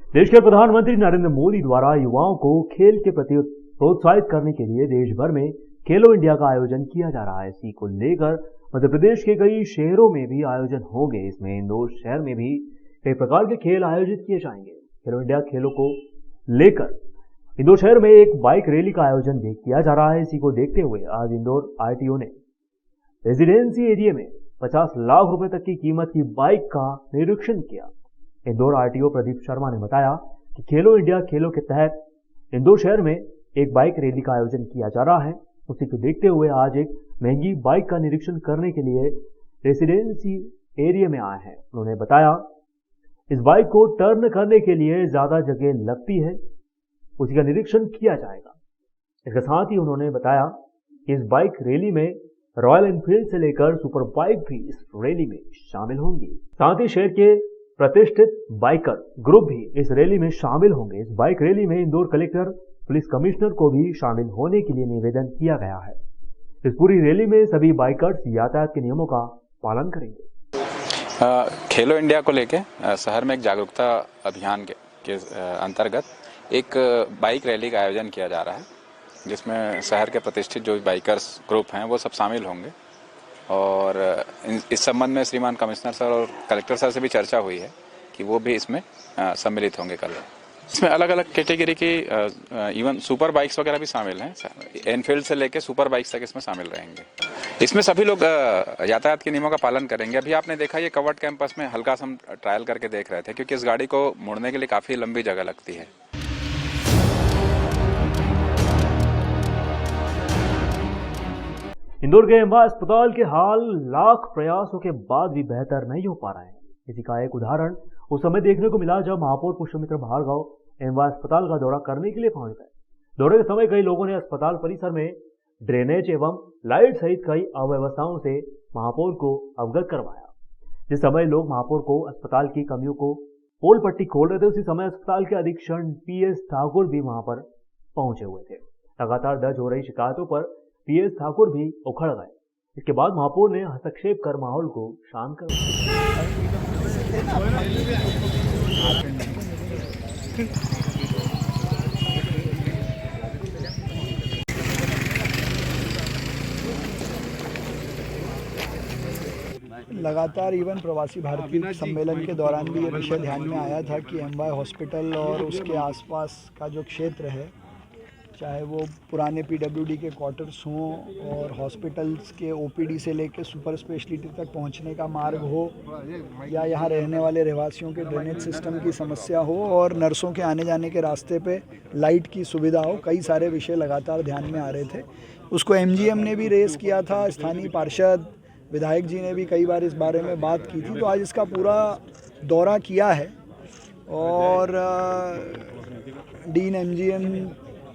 देश के प्रधानमंत्री नरेंद्र मोदी द्वारा युवाओं को खेल के प्रति प्रोत्साहित करने के लिए देश भर में खेलो इंडिया का आयोजन किया जा रहा है। इसी को लेकर मध्य प्रदेश के कई शहरों में भी आयोजन होंगे। इसमें इंदौर शहर में भी कई प्रकार के खेल आयोजित किए जाएंगे। खेलो इंडिया खेलों को लेकर इंदौर शहर में एक बाइक रैली का आयोजन भी किया जा रहा है। इसी को देखते हुए आज इंदौर आरटीओ ने रेजिडेंसी एरिया में 50 लाख रुपए तक की कीमत की बाइक का निरीक्षण किया। इंदौर आरटीओ प्रदीप शर्मा ने बताया कि खेलो इंडिया खेलों के तहत इंदौर शहर में एक बाइक रैली का आयोजन किया जा रहा है। उसी को देखते हुए आज एक महंगी बाइक का निरीक्षण करने के लिए रेसिडेंसी एरिया में आए हैं। उन्होंने बताया इस बाइक को टर्न करने के लिए ज्यादा जगह लगती है, उसी का निरीक्षण किया जाएगा। इसके साथ ही उन्होंने बताया कि इस बाइक रैली में रॉयल एनफील्ड से लेकर सुपर बाइक भी इस रैली में शामिल होंगी। साथ ही शहर के प्रतिष्ठित बाइकर ग्रुप भी इस रैली में शामिल होंगे। इस बाइक रैली में इंदौर कलेक्टर, पुलिस कमिश्नर को भी शामिल होने के लिए निवेदन किया गया है। इस पूरी रैली में सभी बाइकर्स यातायात के नियमों का पालन करेंगे। खेलो इंडिया को लेके शहर में एक जागरूकता अभियान के अंतर्गत एक बाइक रैली का आयोजन किया जा रहा है, जिसमें शहर के प्रतिष्ठित जो बाइकर्स ग्रुप हैं वो सब शामिल होंगे। और इस संबंध में श्रीमान कमिश्नर सर और कलेक्टर सर से भी चर्चा हुई है कि वो भी इसमें सम्मिलित होंगे कल। इसमें अलग अलग कैटेगरी की इवन सुपर बाइक्स वगैरह भी शामिल हैं। एनफील्ड से लेके सुपर बाइक्स तक इसमें शामिल रहेंगे। इसमें सभी लोग यातायात के नियमों का पालन करेंगे। अभी आपने देखा ये कवर्ड कैंपस में हल्का सा हम ट्रायल करके देख रहे थे, क्योंकि इस गाड़ी को मुड़ने के लिए काफी लंबी जगह लगती है। इंदौर के एम्बा अस्पताल के हाल लाख प्रयासों के बाद भी बेहतर नहीं हो पा रहे हैं। इसी का एक उदाहरण उस समय देखने को मिला जब महापौर पुष्पमित्र भार्गव एम्बा अस्पताल का दौरा करने के लिए पहुंच गए। दौरे के समय कई लोगों ने अस्पताल परिसर में ड्रेनेज एवं लाइट सहित कई अव्यवस्थाओं से महापौर को अवगत करवाया। जिस समय लोग महापौर को अस्पताल की कमियों को पोल पट्टी खोल रहे थे, उसी समय अस्पताल के अधीक्षक PS ठाकुर भी वहां पर पहुंचे हुए थे। लगातार दर्ज हो रही शिकायतों पर PS ठाकुर भी उखड़ गए। इसके बाद महापौर ने हस्तक्षेप कर माहौल को शांत कर लगातार इवन प्रवासी भारतीय सम्मेलन के दौरान भी ये विषय ध्यान में आया था कि एम्बा हॉस्पिटल और उसके आसपास का जो क्षेत्र है, चाहे वो पुराने PWD के क्वार्टर्स हों और हॉस्पिटल्स के OPD से लेकर सुपर स्पेशलिटी तक पहुंचने का मार्ग हो, या यहाँ रहने वाले रहवासियों के ड्रेनेज सिस्टम की समस्या हो और नर्सों के आने जाने के रास्ते पे लाइट की सुविधा हो, कई सारे विषय लगातार ध्यान में आ रहे थे। उसको MGM ने भी रेस किया था, स्थानीय पार्षद विधायक जी ने भी कई बार इस बारे में बात की थी। तो आज इसका पूरा दौरा किया है और डीन MGM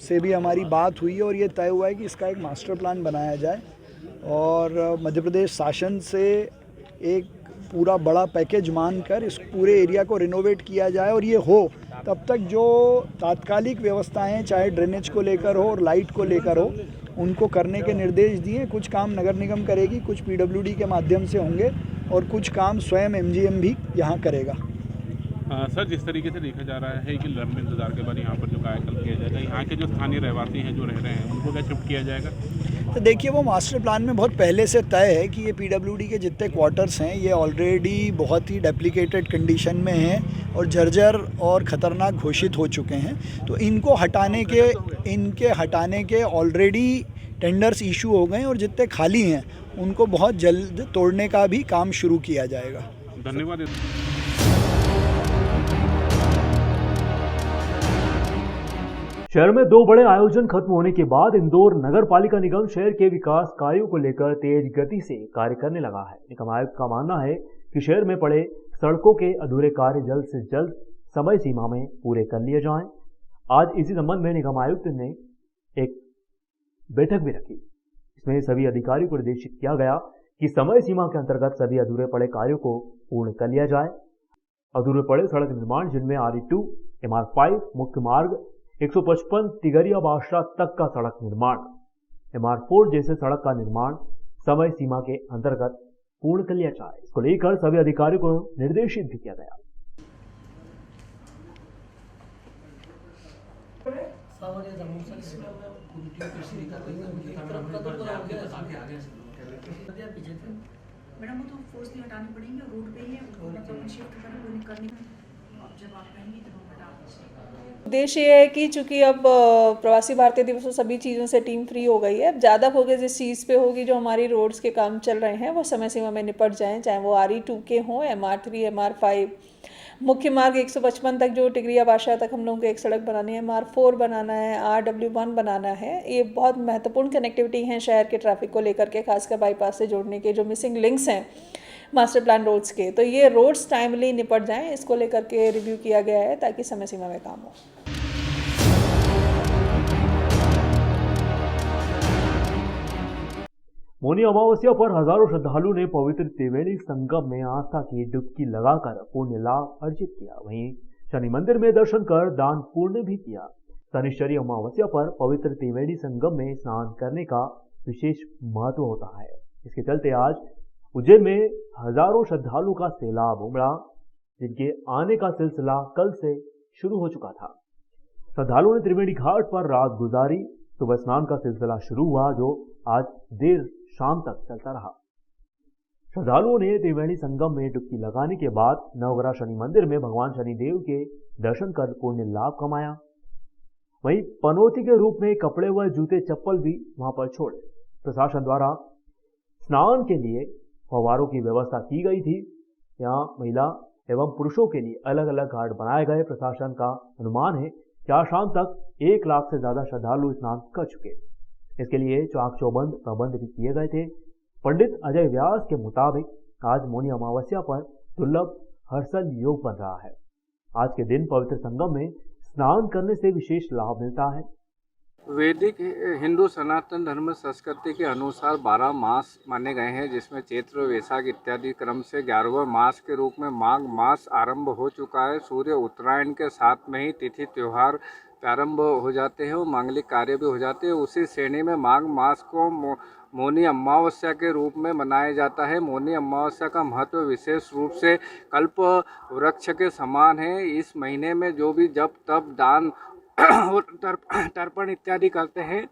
से भी हमारी बात हुई और ये तय हुआ है कि इसका एक मास्टर प्लान बनाया जाए और मध्य प्रदेश शासन से एक पूरा बड़ा पैकेज मानकर इस पूरे एरिया को रिनोवेट किया जाए। और ये हो तब तक जो तात्कालिक व्यवस्थाएं चाहे ड्रेनेज को लेकर हो और लाइट को लेकर हो, उनको करने के निर्देश दिए। कुछ काम नगर निगम करेगी, कुछ PWD के माध्यम से होंगे और कुछ काम स्वयं MGM भी यहाँ करेगा। सर, जिस तरीके से देखा जा रहा है कि लंबे इंतजार के बाद यहाँ पर जो कायाकल्प किया जाएगा, यहाँ के जो स्थानीय रहवासी हैं जो रह रहे हैं उनको क्या शिफ्ट किया जाएगा? तो देखिए, वो मास्टर प्लान में बहुत पहले से तय है कि ये PWD के जितने क्वार्टर्स हैं ये ऑलरेडी बहुत ही डेप्लीकेटेड कंडीशन में हैं और जर्जर और ख़तरनाक घोषित हो चुके हैं। तो इनको हटाने के ऑलरेडी टेंडर्स इशू हो गए और जितने खाली हैं उनको बहुत जल्द तोड़ने का भी काम शुरू किया जाएगा। धन्यवाद। शहर में 2 बड़े आयोजन खत्म होने के बाद इंदौर नगर पालिका निगम शहर के विकास कार्यों को लेकर तेज गति से कार्य करने लगा है। निगम आयुक्त का मानना है कि शहर में पड़े सड़कों के अधूरे कार्य जल्द से जल्द समय सीमा में पूरे कर लिए जाएं। आज इसी संबंध में निगम आयुक्त ने एक बैठक भी रखी। इसमें सभी अधिकारियों को निर्देशित किया गया कि समय सीमा के अंतर्गत सभी अधूरे पड़े कार्यों को पूर्ण कर लिया जाए। अधूरे पड़े सड़क निर्माण, जिनमें RE2, MR5 मुख्य मार्ग, 155 तिगरिया बादशाह तक का सड़क निर्माण, MR4 जैसे सड़क का निर्माण समय सीमा के अंतर्गत पूर्ण कर लिया जाए। इसको लेकर सभी अधिकारियों को निर्देशित भी किया गया। मैडम वो तो फोर्सली हटाने पड़ेंगे, रोड पे ही है, मतलब शिफ्ट करने अब जब आप कहेंगे तो हम हटा देंगे। उद्देश्य ये है कि चूंकि अब प्रवासी भारतीय दिवस सभी चीज़ों से टीम फ्री हो गई है, अब ज़्यादा फोकस इस चीज़ पे होगी जो हमारी रोड्स के काम चल रहे हैं वो समय सीमा में निपट जाएं, चाहे वो RE2 के हों, MR3, MR5, मुख्य मार्ग 155 तक जो टिकरिया बादशाह तक हम लोगों को एक सड़क बनानी है, MR4 बनाना है, RW1 बनाना है। ये बहुत महत्वपूर्ण कनेक्टिविटी हैं शहर के ट्रैफिक को लेकर के, खासकर बाईपास से जोड़ने के जो मिसिंग लिंक्स हैं मास्टर प्लान रोड्स के, तो ये रोड्स टाइमली निपट जाएं, इसको लेकर के रिव्यू किया गया है ताकि समय सीमा में काम हो। मौनी अमावस्या पर हजारों श्रद्धालु ने पवित्र त्रिवेणी संगम में आस्था की डुबकी लगाकर पुण्य लाभ अर्जित किया। वहीं शनि मंदिर में दर्शन कर दान पुण्य भी किया। शनिश्चरी अमावस्या पर पवित्र त्रिवेणी संगम में स्नान करने का विशेष महत्व होता है। इसके चलते आज उज्जैन में हजारों श्रद्धालु का सैलाब उमड़ा, जिनके आने का सिलसिला कल से शुरू हो चुका था। श्रद्धालुओं ने त्रिवेणी घाट पर रात गुजारी। सुबह स्नान का सिलसिला शुरू हुआ, जो आज देर शाम तक चलता रहा। श्रद्धालुओं ने त्रिवेणी संगम में डुबकी लगाने के बाद नवग्रह शनि मंदिर में भगवान शनिदेव के दर्शन कर पुण्य लाभ कमाया। वहीं पनौती के रूप में कपड़े व जूते चप्पल भी वहां पर छोड़े। प्रशासन द्वारा स्नान के लिए फव्वारों की व्यवस्था की गई थी। यहाँ महिला एवं पुरुषों के लिए अलग अलग घाट बनाए गए। प्रशासन का अनुमान है कि आज शाम तक 1 लाख से ज्यादा श्रद्धालु स्नान कर चुके। इसके लिए चाक चौबंद प्रबंध भी किए गए थे। पंडित अजय व्यास के मुताबिक आज मौनी अमावस्या पर दुर्लभ हर्षल योग बन रहा है। आज के दिन पवित्र संगम में स्नान करने से विशेष लाभ मिलता है। वैदिक हिंदू सनातन धर्म संस्कृति के अनुसार 12 मास माने गए हैं, जिसमें चैत्र, वैशाख इत्यादि क्रम से 11वें मास के रूप में माघ मास आरंभ हो चुका है। सूर्य उत्तरायण के साथ में ही तिथि त्योहार प्रारंभ हो जाते हैं और मांगलिक कार्य भी हो जाते हैं। उसी श्रेणी में माघ मास को मौनी अमावस्या के रूप में मनाया जाता है। मौनी अमावस्या का महत्व विशेष रूप से कल्प वृक्ष के समान है। इस महीने में जो भी जप तप दान और तर्पण इत्यादि करते हैं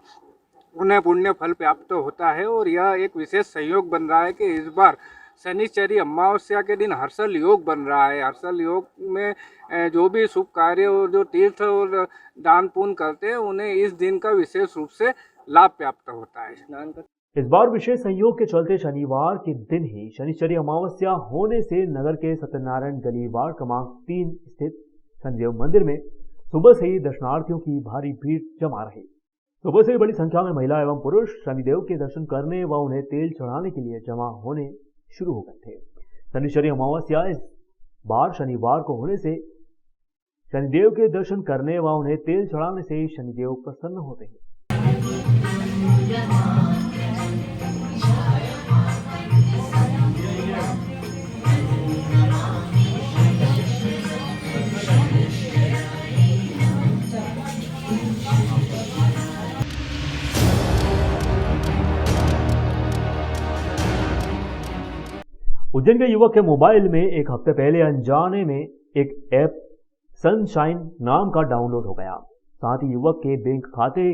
उन्हें पुण्य फल प्राप्त होता है। और यह एक विशेष संयोग बन रहा है कि इस बार शनिश्चरी अमावस्या के दिन हर्षल योग बन रहा है। हर्षल योग में जो भी शुभ कार्य और जो तीर्थ और दान पुण्य करते हैं उन्हें इस दिन का विशेष रूप से लाभ प्राप्त होता है। इस बार विशेष संयोग के चलते शनिवार के दिन ही शनिश्चरी अमावस्या होने से नगर के सत्यनारायण गली वार्ड क्रमांक 3 स्थित शनिदेव मंदिर में सुबह से ही दर्शनार्थियों की भारी भीड़ जमा रही। सुबह से ही बड़ी संख्या में महिला एवं पुरुष शनिदेव के दर्शन करने व उन्हें तेल चढ़ाने के लिए जमा होने शुरू हो गए थे। शनिश्चरी अमावस्या इस बार शनिवार को होने से शनिदेव के दर्शन करने व उन्हें तेल चढ़ाने से शनिदेव प्रसन्न होते हैं। उज्जैन के युवक के मोबाइल में एक हफ्ते पहले अनजाने में एक ऐप सनशाइन नाम का डाउनलोड हो गया। साथ ही युवक के बैंक खाते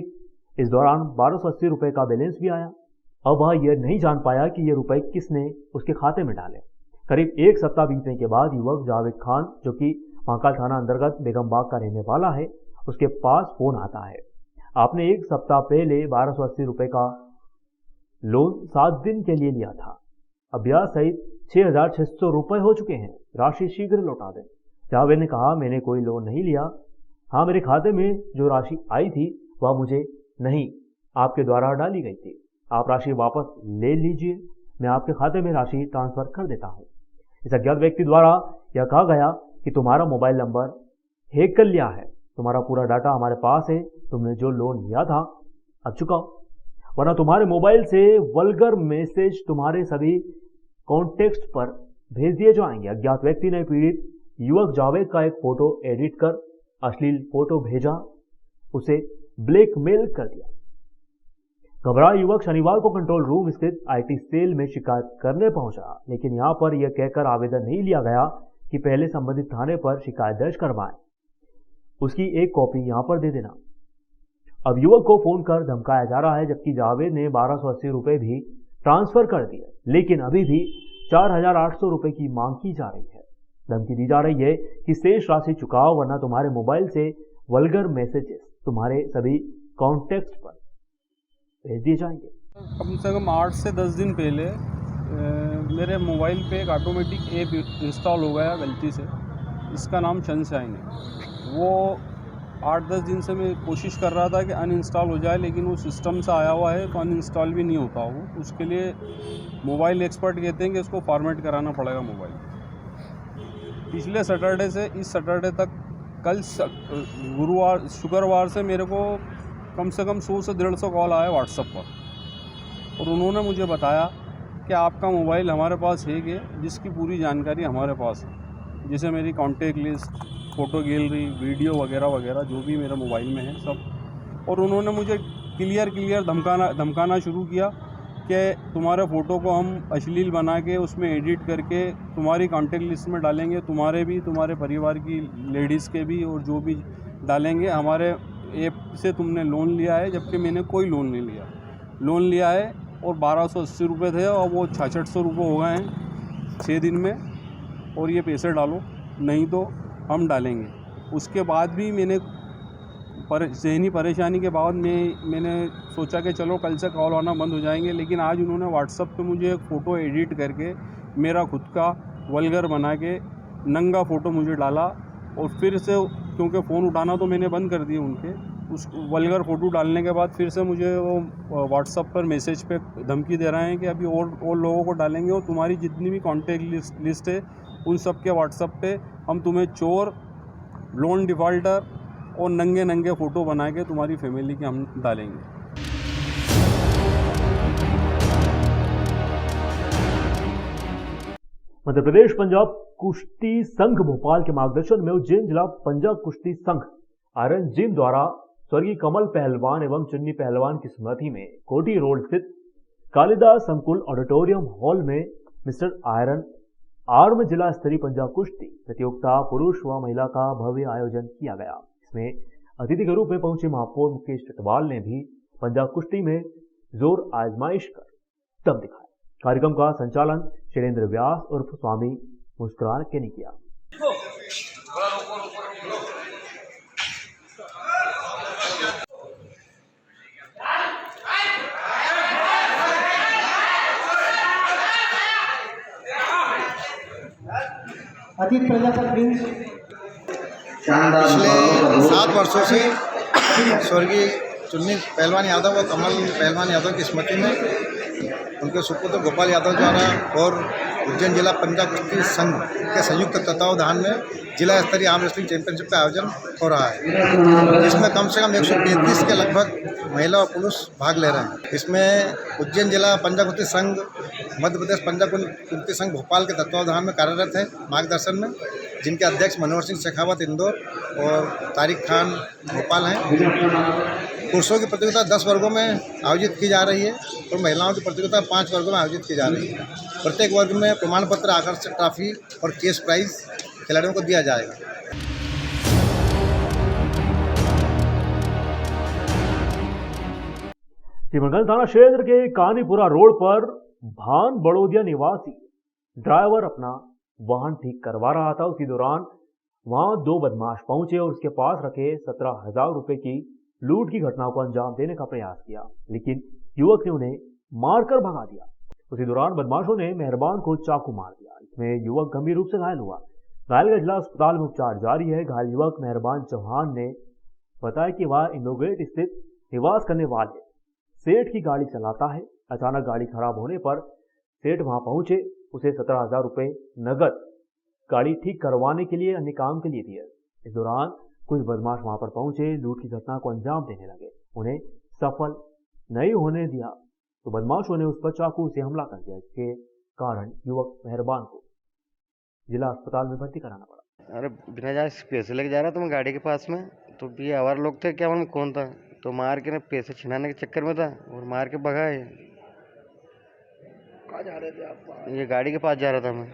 इस दौरान 1280 रुपए का बैलेंस भी आया। अब वह यह नहीं जान पाया कि ये रुपए किसने उसके खाते में डाले। करीब 1 सप्ताह बीतने के बाद युवक जावेद खान, जो कि महाकाल थाना अंतर्गत बेगमबाग का रहने वाला है, उसके पास फोन आता है। आपने 1 सप्ताह पहले 1280 रुपए का लोन 7 दिन के लिए लिया था। अब ब्याज सहित 6600 रुपए हो चुके हैं। राशि शीघ्र लौटा दें। जावेद ने कहा, मैंने कोई लोन नहीं लिया। हाँ, मेरे खाते में जो राशि आई थी वह मुझे नहीं, आपके द्वारा डाली गई थी। आप राशि वापस ले लीजिए, मैं आपके खाते में राशि ट्रांसफर कर देता हूँ। इस अज्ञात व्यक्ति द्वारा यह कहा गया कि तुम्हारा मोबाइल नंबर हैक कर लिया है, तुम्हारा पूरा डाटा हमारे पास है, तुमने जो लोन लिया था अब चुकाओ, वरना तुम्हारे मोबाइल से वल्गर मैसेज तुम्हारे सभी कॉन्टेक्ट पर भेज दिए जाएंगे। अज्ञात व्यक्ति ने पीड़ित युवक जावेद का एक फोटो एडिट कर अश्लील फोटो भेजा, उसे ब्लैकमेल कर दिया। घबरा युवक शनिवार को कंट्रोल रूम स्थित IT सेल में शिकायत करने पहुंचा, लेकिन यहां पर यह कहकर आवेदन नहीं लिया गया कि पहले संबंधित थाने पर शिकायत दर्ज करवाएं, उसकी एक कॉपी यहां पर दे देना। अब युवक को फोन कर धमकाया जा रहा है, जबकि जावेद ने 1280 रुपए भी ट्रांसफर कर दिए, लेकिन अभी भी 4800 रुपए की मांग की जा रही है। धमकी दी जा रही है कि शेष राशि चुकाओ वरना तुम्हारे मोबाइल से वल्गर मैसेजेस तुम्हारे सभी कॉन्टेक्ट पर भेज दिए जाएंगे। कम से कम 8 से 10 दिन पहले मेरे मोबाइल पे एक ऑटोमेटिक ऐप इंस्टॉल हो गया गलती से, इसका नाम सनशाइन है। वो 8-10 दिन से मैं कोशिश कर रहा था कि अनइंस्टॉल हो जाए, लेकिन वो सिस्टम से आया हुआ है तो अनइंस्टॉल भी नहीं होता वो। उसके लिए मोबाइल एक्सपर्ट कहते हैं कि इसको फॉर्मेट कराना पड़ेगा मोबाइल। पिछले सैटरडे से इस सैटरडे तक, कल शुक्रवार से मेरे को कम से कम 100 से 150 कॉल आए व्हाट्सएप पर, और उन्होंने मुझे बताया कि आपका मोबाइल हमारे पास है कि जिसकी पूरी जानकारी हमारे पास है, जैसे मेरी contact list, photo gallery, video वगैरह वगैरह जो भी मेरे मोबाइल में है सब। और उन्होंने मुझे क्लियर धमकाना शुरू किया कि तुम्हारे फ़ोटो को हम अश्लील बना के उसमें एडिट करके तुम्हारी कॉन्टेक्ट लिस्ट में डालेंगे, तुम्हारे भी, तुम्हारे परिवार की लेडीज़ के भी, और जो भी डालेंगे। हमारे ऐप से तुमने लोन लिया है, जबकि मैंने कोई लोन नहीं लिया। लोन लिया है और 1280 रुपये थे और वो 6600 रुपये हो गए हैं 6 दिन में, और ये पैसे डालो नहीं तो हम डालेंगे। उसके बाद भी मैंने ज़हनी परेशानी के बाद मैंने सोचा कि चलो कल से कॉल आना बंद हो जाएंगे, लेकिन आज उन्होंने व्हाट्सएप पे मुझे एक फ़ोटो एडिट करके मेरा खुद का वल्गर बना के नंगा फ़ोटो मुझे डाला, और फिर से क्योंकि फ़ोन उठाना तो मैंने बंद कर दिए उनके, उस वल्गर फ़ोटो डालने के बाद फिर से मुझे वो व्हाट्सएप पर मैसेज पे धमकी दे रहे हैं कि अभी और लोगों को डालेंगे, और तुम्हारी जितनी भी कॉन्टेक्ट लिस्ट है उन सब के व्हाट्सएप पे हम तुम्हें चोर, लोन डिफ़ॉल्टर और नंगे फ़ोटो बना के तुम्हारी फैमिली के हम डालेंगे। मध्य प्रदेश पंजाब कुश्ती संघ भोपाल के मार्गदर्शन में उज्जैन जिला पंजाब कुश्ती संघ आयरन जिम द्वारा स्वर्गीय कमल पहलवान एवं चुन्नी पहलवान की स्मृति में कोटी रोड स्थित कालिदास संकुल ऑडिटोरियम हॉल में मिस्टर आयरन आर्म जिला स्तरीय पंजाब कुश्ती प्रतियोगिता पुरुष व महिला का भव्य आयोजन किया गया। इसमें अतिथि के रूप में पहुंचे महापौर मुकेश चटवाल ने भी पंजाब कुश्ती में जोर आजमाइश कर दम दिखाया। कार्यक्रम का संचालन शैलेंद्र व्यास उर्फ स्वामी मुस्कुरान के ने किया। पिछले 7 वर्षों से स्वर्गीय चुन्नी पहलवान यादव और कमल पहलवान यादव की स्मृति में उनके सुपुत्र गोपाल यादव द्वारा और उज्जैन जिला पंजाब कुश्ती संघ के संयुक्त तत्वावधान में जिला स्तरीय आर्म रेसलिंग चैंपियनशिप का आयोजन हो रहा है, जिसमें कम से कम 133 के लगभग महिला और पुरुष भाग ले रहे हैं। इसमें उज्जैन जिला पंजाब कुश्ती संघ, मध्य प्रदेश पंजाब कुश्ती संघ भोपाल के तत्वावधान में कार्यरत है, मार्गदर्शन में, जिनके अध्यक्ष मनोहर सिंह शेखावत इंदौर और तारिक खान भोपाल हैं। पुरुषों की प्रतियोगिता 10 वर्गों में आयोजित की जा रही है और महिलाओं की प्रतियोगिता 5 वर्गों में आयोजित की जा रही है। प्रत्येक वर्ग में प्रमाण पत्र, आकर्षक ट्रॉफी और कैश प्राइज खिलाड़ियों को दिया जाएगा। सिमरगंज थाना क्षेत्र के कानीपुरा रोड पर भान बड़ोदिया निवासी ड्राइवर अपना वाहन ठीक करवा रहा था। उसी दौरान वहां 2 बदमाश पहुंचे और उसके पास रखे 17,000 रुपए की लूट की घटना को अंजाम देने का प्रयास किया, लेकिन युवक ने उन्हें मारकर भगा दिया। उसी दौरान बदमाशों ने मेहरबान को चाकू मार दिया। इसमें युवक गंभीर रूप से घायल हुआ। घायल का जिला अस्पताल में उपचार जारी है। घायल युवक मेहरबान चौहान ने बताया कि वह इंदोगेट स्थित निवास करने वाले सेठ की गाड़ी चलाता है। अचानक गाड़ी खराब होने पर सेठ वहां पहुंचे, उसे 17,000 रुपए नगद गाड़ी ठीक करवाने के लिए अन्य काम के लिए दिए। इस दौरान कुछ बदमाश वहां पर पहुंचे, लूट की घटना को अंजाम देने लगे। उन्हें सफल नहीं होने दिया तो बदमाशों ने उस पर चाकू से हमला कर दिया। इसके कारण युवक मेहरबान को जिला अस्पताल में भर्ती कराना पड़ा। अरे बिना जाए पैसे लेके जा रहा था मैं गाड़ी के पास में, तो ये आवार लोग थे, क्या मालूम कौन था, तो मार के ना पैसे छिनाने के चक्कर में था और मार के भगाए। कहाँ जा रहे थे आप? ये गाड़ी के पास जा रहा था मैं।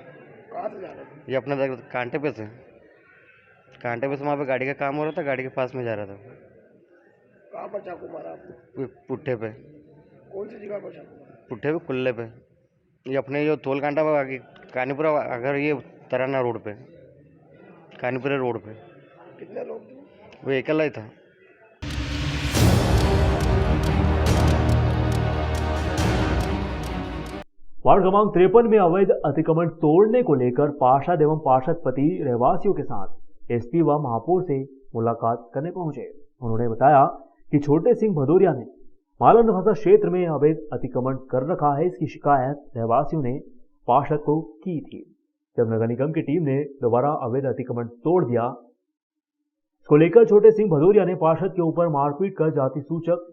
कहाँ से जा रहे थे? ये अपने कांटे पे से वहाँ पे गाड़ी का काम हो रहा था, गाड़ी के पास में जा रहा था। कहाँ पर चाकू मारा आपने? पुट्ठे पे। कौन सी जगह पर चाकू मारा? पुट्ठे पे, कुल्ले पे। ये अपने जो तोल कांटा आगे कानीपुरा, अगर ये तराना रोड पे, कानीपुरा रोड पे। कितने लोग थे? वो अकेला ही था। वार्ड क्रमांक 53 में अवैध अतिक्रमण तोड़ने को लेकर पार्षद एवं पार्षद पति रहवासियों के साथ एसपी व महापौर से मुलाकात करने पहुंचे। उन्होंने बताया कि छोटे सिंह भदौरिया ने मालन भाषा क्षेत्र में अवैध अतिक्रमण कर रखा है। इसकी शिकायत रहवासियों ने पार्षद को की थी। जब नगर निगम की टीम ने दोबारा अवैध अतिक्रमण तोड़ दिया, इसको लेकर छोटे सिंह भदौरिया ने पार्षद के ऊपर मारपीट कर जाति सूचक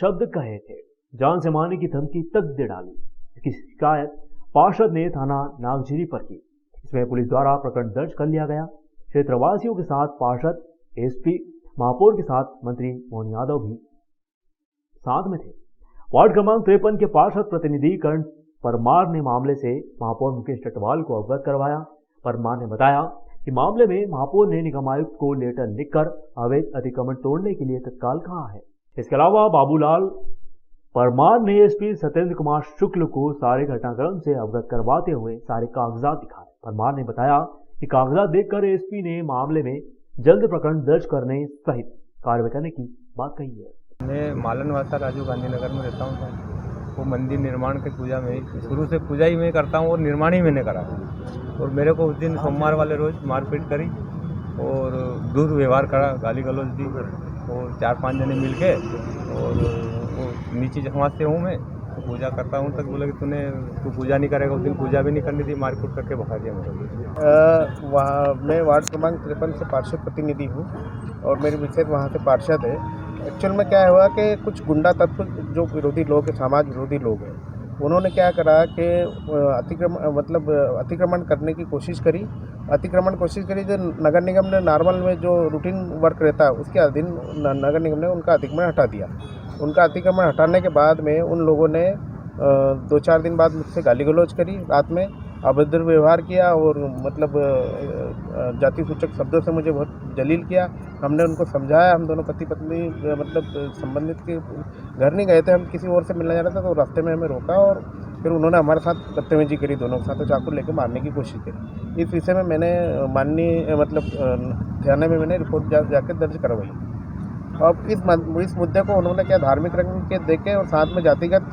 शब्द कहे थे, जान से मारने की धमकी तक दे डाली। इसकी शिकायत पार्षद ने थाना नागझीरी पर की। इसमें पुलिस द्वारा प्रकरण दर्ज कर लिया गया। क्षेत्रवासियों के साथ पार्षद, एसपी, महापौर के साथ मंत्री मोहन यादव भी साथ में थे। वार्ड क्रमांक 53 के पार्षद प्रतिनिधि करण परमार ने मामले से महापौर मुकेश टटवाल को अवगत करवाया। परमार ने बताया कि मामले में महापौर ने निगम आयुक्त को लेटर लिखकर अवैध अतिक्रमण तोड़ने के लिए तत्काल कहा है। इसके अलावा बाबूलाल परमार ने एसपी सत्येंद्र कुमार शुक्ल को सारे घटनाक्रम से अवगत करवाते हुए सारे कागजात दिखाए। परमार ने बताया कि कागजात देखकर एसपी ने मामले में जल्द प्रकरण दर्ज करने सहित कार्रवाई करने की बात कही है। मैं मालनवासा राजीव गांधी नगर में रहता हूँ। वो मंदिर निर्माण की पूजा में शुरू से पूजा ही मैं करता हूँ और निर्माण ही मैंने करा। और मेरे को उस दिन सोमवार वाले रोज मारपीट करी और दुर्व्यवहार करा, गाली गलौज दी और 4-5 जने मिल के और वो नीचे जमात से हूँ मैं, तो पूजा करता हूँ तक बोला कि तू पूजा नहीं करेगा। उस दिन पूजा भी नहीं करनी थी, मारपीट करके भगा दिया मुझे। वहाँ मैं वार्ड क्रमांक 53 से पार्षद प्रतिनिधि हूँ और मेरी मिसेज वहाँ से पार्षद है। एक्चुअल में क्या हुआ कि कुछ गुंडा तत्व जो विरोधी लोग हैं, समाज विरोधी लोग हैं, उन्होंने क्या करा कि अतिक्रमण करने की कोशिश करी। जो नगर निगम ने नॉर्मल में जो रूटीन वर्क रहता है उसके अधीन नगर निगम ने उनका अतिक्रमण हटा दिया। उनका अतिक्रमण हटाने के बाद में उन लोगों ने 2-4 दिन बाद मुझसे गाली गलौज करी, रात में अभद्र व्यवहार किया और मतलब जाति सूचक शब्दों से मुझे बहुत जलील किया। हमने उनको समझाया, हम दोनों पति पत्नी मतलब संबंधित के घर नहीं गए थे, हम किसी और से मिलने जा रहे थे, तो रास्ते में हमें रोका और फिर उन्होंने हमारे साथ बदतमीजी करी, दोनों के साथ, तो चाकू लेकर मारने की कोशिश करी। इस विषय में मैंने माननीय थाने में मैंने रिपोर्ट जाकर दर्ज करवाई। अब इस मुद्दे को उन्होंने क्या धार्मिक रंग के देके और साथ में जातिगत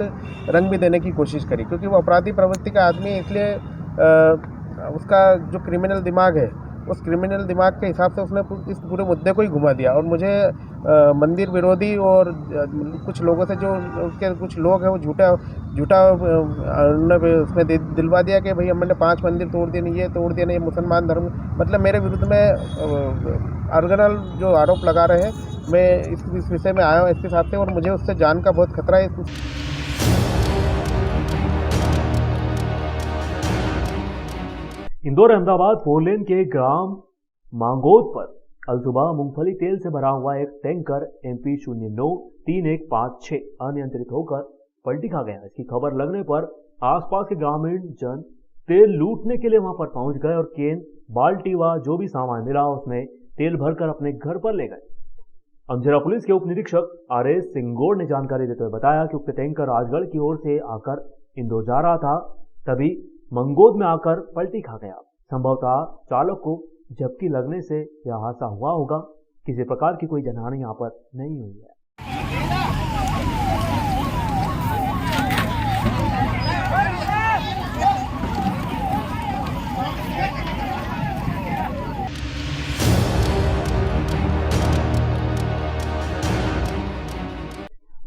रंग भी देने की कोशिश करी, क्योंकि वो अपराधी प्रवृत्ति का आदमी, इसलिए उसका जो क्रिमिनल दिमाग है उस क्रिमिनल दिमाग के हिसाब से उसने इस पूरे मुद्दे को ही घुमा दिया। और मुझे मंदिर विरोधी और कुछ लोगों से जो उसके कुछ लोग हैं वो झूठा उसमें दिलवा दिया कि भाई हमने 5 मंदिर तोड़ दिए, ये तोड़ दिए, ये मुसलमान धर्म, मतलब मेरे विरुद्ध में ऑर्गेनल जो आरोप लगा रहे हैं। मैं इस विषय में आया हूँ इसके साथ से और मुझे उससे जान का बहुत खतरा है। इंदौर अहमदाबाद 4 लेन के ग्राम मांगोद पर कल सुबह मूंगफली तेल से भरा हुआ एक टैंकर MP 093156 अनियंत्रित होकर पलटी खा गया। इसकी खबर लगने पर आसपास के ग्रामीण जन तेल लूटने के लिए वहां पर पहुंच गए और केन, बाल्टी व जो भी सामान मिला उसमें तेल भरकर अपने घर पर ले गए। अंजरा पुलिस के उप निरीक्षक RS सिंगोड़ ने जानकारी देते हुए बताया कि उक्त टैंकर राजगढ़ की ओर से आकर इंदौर जा रहा था, तभी मंगोद में आकर पलटी खा गया। संभवतः चालक को झपकी लगने से यह हादसा हुआ होगा। किसी प्रकार की कोई जनहानि यहाँ पर नहीं हुई है।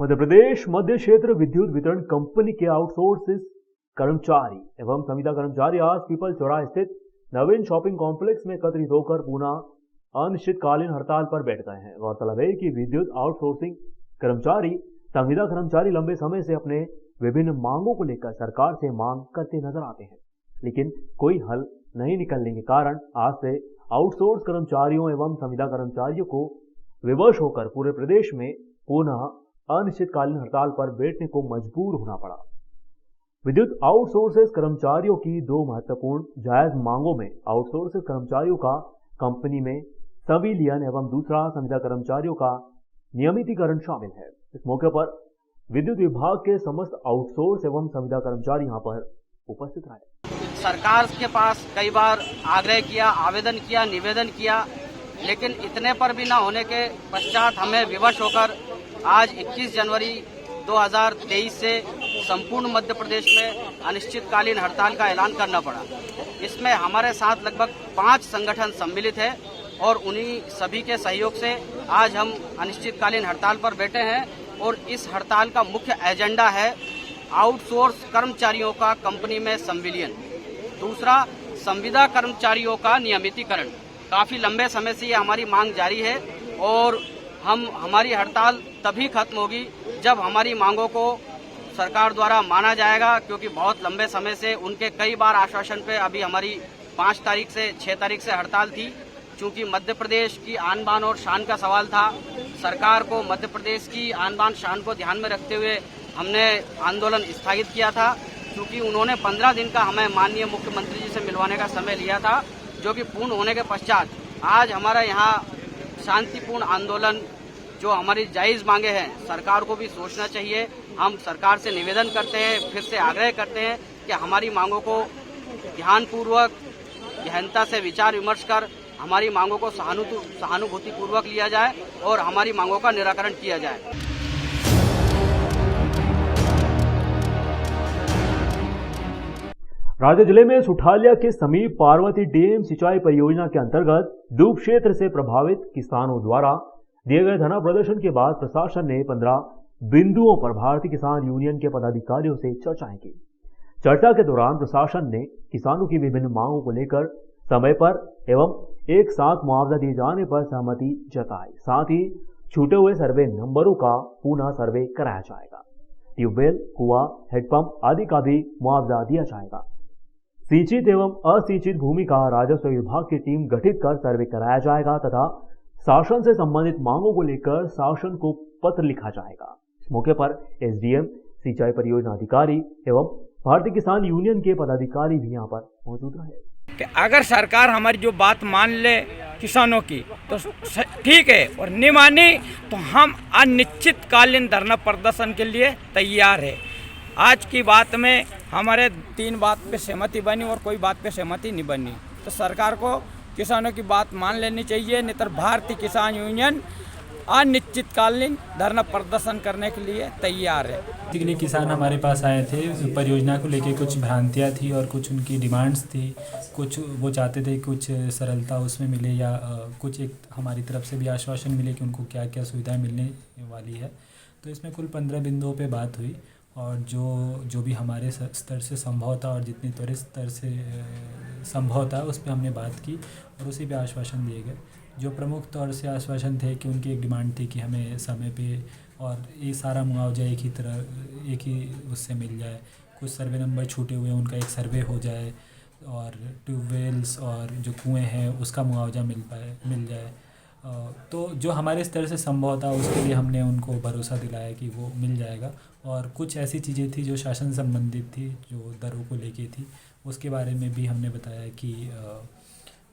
मध्य प्रदेश मध्य क्षेत्र विद्युत वितरण कंपनी के आउटसोर्सेस कर्मचारी एवं संविदा कर्मचारी आज पीपल चौराहा स्थित नवीन शॉपिंग कॉम्प्लेक्स में एकत्रित होकर पुनः अनिश्चितकालीन हड़ताल पर बैठ गए हैं। गौरतलब है कि विद्युत आउटसोर्सिंग कर्मचारी, संविदा कर्मचारी लंबे समय से अपने विभिन्न मांगों को लेकर सरकार से मांग करते नजर आते हैं, लेकिन कोई हल नहीं निकलने के कारण आज से आउटसोर्स कर्मचारियों एवं संविदा कर्मचारियों को विवश होकर पूरे प्रदेश में पुनः अनिश्चितकालीन हड़ताल पर बैठने को मजबूर होना पड़ा। विद्युत आउटसोर्सेस कर्मचारियों की 2 महत्वपूर्ण जायज मांगों में आउटसोर्सेस कर्मचारियों का कंपनी में संविलियन एवं दूसरा संविदा कर्मचारियों का नियमितीकरण शामिल है। इस मौके पर विद्युत विभाग के समस्त आउटसोर्स एवं संविदा कर्मचारी यहाँ पर उपस्थित रहे। सरकार के पास कई बार आग्रह किया, आवेदन किया, निवेदन किया, लेकिन इतने पर भी न होने के पश्चात हमें विवश होकर आज 21 जनवरी 2023 से संपूर्ण मध्य प्रदेश में अनिश्चितकालीन हड़ताल का ऐलान करना पड़ा। इसमें हमारे साथ लगभग 5 संगठन सम्मिलित है और उन्हीं सभी के सहयोग से आज हम अनिश्चितकालीन हड़ताल पर बैठे हैं और इस हड़ताल का मुख्य एजेंडा है आउटसोर्स कर्मचारियों का कंपनी में संविलियन। दूसरा, संविदा कर्मचारियों का नियमितीकरण। काफ़ी लंबे समय से ये हमारी मांग जारी है और हमारी हड़ताल तभी खत्म होगी जब हमारी मांगों को सरकार द्वारा माना जाएगा, क्योंकि बहुत लंबे समय से उनके कई बार आश्वासन पे अभी हमारी 5 तारीख से 6 तारीख से हड़ताल थी। चूँकि मध्य प्रदेश की आन बान और शान का सवाल था, सरकार को मध्य प्रदेश की आन बान शान को ध्यान में रखते हुए हमने आंदोलन स्थगित किया था। क्योंकि उन्होंने 15 दिन का हमें माननीय मुख्यमंत्री जी से मिलवाने का समय लिया था, जो कि पूर्ण होने के पश्चात आज हमारा यहाँ शांतिपूर्ण आंदोलन, जो हमारी जायज़ मांगे हैं, सरकार को भी सोचना चाहिए। हम सरकार से निवेदन करते हैं, फिर से आग्रह करते हैं कि हमारी मांगों को ध्यानपूर्वक, गहनता से विचार विमर्श कर हमारी मांगों को सहानुभूतिपूर्वक लिया जाए और हमारी मांगों का निराकरण किया जाए। राज्य जिले में सुठालिया के समीप पार्वती डैम सिंचाई परियोजना के अंतर्गत डूब क्षेत्र से प्रभावित किसानों द्वारा दिए गए धरना प्रदर्शन के बाद प्रशासन ने 15 बिंदुओं पर भारतीय किसान यूनियन के पदाधिकारियों से चर्चाएं की। चर्चा के दौरान प्रशासन ने किसानों की विभिन्न मांगों को लेकर समय पर एवं एक साथ मुआवजा दिए जाने पर सहमति जताई। साथ ही छूटे हुए सर्वे नंबरों का पुनः सर्वे कराया जाएगा। ट्यूबवेल, कुआं, हेडपंप आदि का भी मुआवजा दिया जाएगा। सिंचित एवं असिंचित भूमि का राजस्व विभाग की टीम गठित कर सर्वे कराया जाएगा तथा शासन से संबंधित मांगों को लेकर शासन को पत्र लिखा जाएगा। इस मौके पर एसडीएम, सिंचाई परियोजना अधिकारी एवं भारतीय किसान यूनियन के पदाधिकारी भी यहाँ पर मौजूद रहे। कि अगर सरकार हमारी जो बात मान ले किसानों की तो ठीक है, और नहीं मानी तो हम अनिश्चितकालीन धरना प्रदर्शन के लिए तैयार है। आज की बात में हमारे 3 बात पे सहमति बनी और कोई बात पे सहमति नहीं बनी, तो सरकार को किसानों की बात मान लेनी चाहिए, नहीं तो भारतीय किसान यूनियन अनिश्चितकालीन धरना प्रदर्शन करने के लिए तैयार है। जितने किसान हमारे पास आए थे, परियोजना को लेके कुछ भ्रांतियाँ थी और कुछ उनकी डिमांड्स थी। कुछ वो चाहते थे कुछ सरलता उसमें मिले या कुछ एक हमारी तरफ से भी आश्वासन मिले कि उनको क्या क्या सुविधाएं मिलने वाली है। तो इसमें कुल 15 बिंदुओं पे बात हुई और जो भी हमारे स्तर से संभव था और जितनी त्वरित स्तर से संभव था उस पर हमने बात की और उसी पे आश्वासन दिए गए। जो प्रमुख तौर से आश्वासन थे कि उनकी एक डिमांड थी कि हमें समय पे और ये सारा मुआवजा एक ही उससे मिल जाए। कुछ सर्वे नंबर छूटे हुए उनका एक सर्वे हो जाए और ट्यूबवेल्स और जो कुएं हैं उसका मुआवजा मिल जाए। तो जो हमारे स्तर से संभव था उसके लिए हमने उनको भरोसा दिलाया कि वो मिल जाएगा। और कुछ ऐसी चीज़ें थी जो शासन संबंधित थी, जो दरों को लेके थी, उसके बारे में भी हमने बताया कि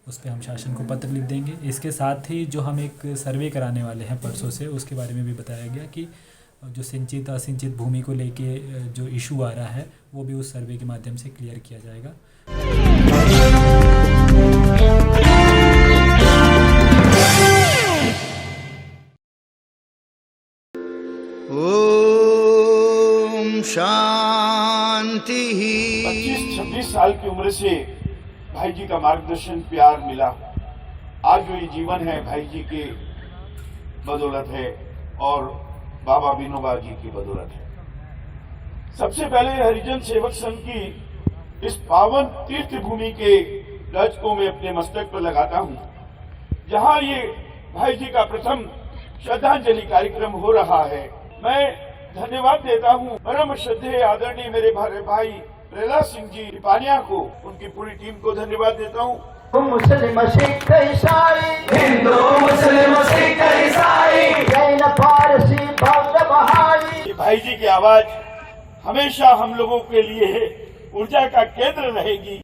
उस पर हम शासन को पत्र लिख देंगे। इसके साथ ही जो हम एक सर्वे कराने वाले हैं परसों से, उसके बारे में भी बताया गया कि जो सिंचित असिंचित भूमि को लेके जो इशू आ रहा है वो भी उस सर्वे के माध्यम से क्लियर किया जाएगा। ओम शांति। 25-26 साल की उम्र से भाई जी का मार्गदर्शन प्यार मिला। आज जो ये जीवन है भाई जी के बदौलत है और बाबा विनोबा जी की बदौलत है। सबसे पहले हरिजन सेवक संघ की इस पावन तीर्थ भूमि के रज को मैं अपने मस्तक पर लगाता हूँ, जहाँ ये भाई जी का प्रथम श्रद्धांजलि कार्यक्रम हो रहा है। मैं धन्यवाद देता हूँ परम श्रद्धेय आदरणीय मेरे भाई प्रहलाद सिंह जी पानिया को, उनकी पूरी टीम को धन्यवाद देता हूँ। मुस्लिम सिख ईसाई, हिंदू मुस्लिम सिख ईसाई, जैन पारसी बौद्ध बहाई। ये भाई जी की आवाज हमेशा हम लोगों के लिए ऊर्जा का केंद्र रहेगी।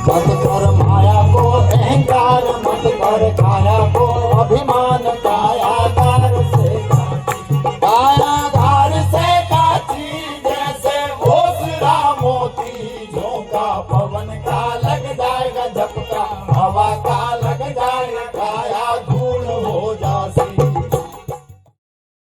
मत कर माया को अहंकार, मत कर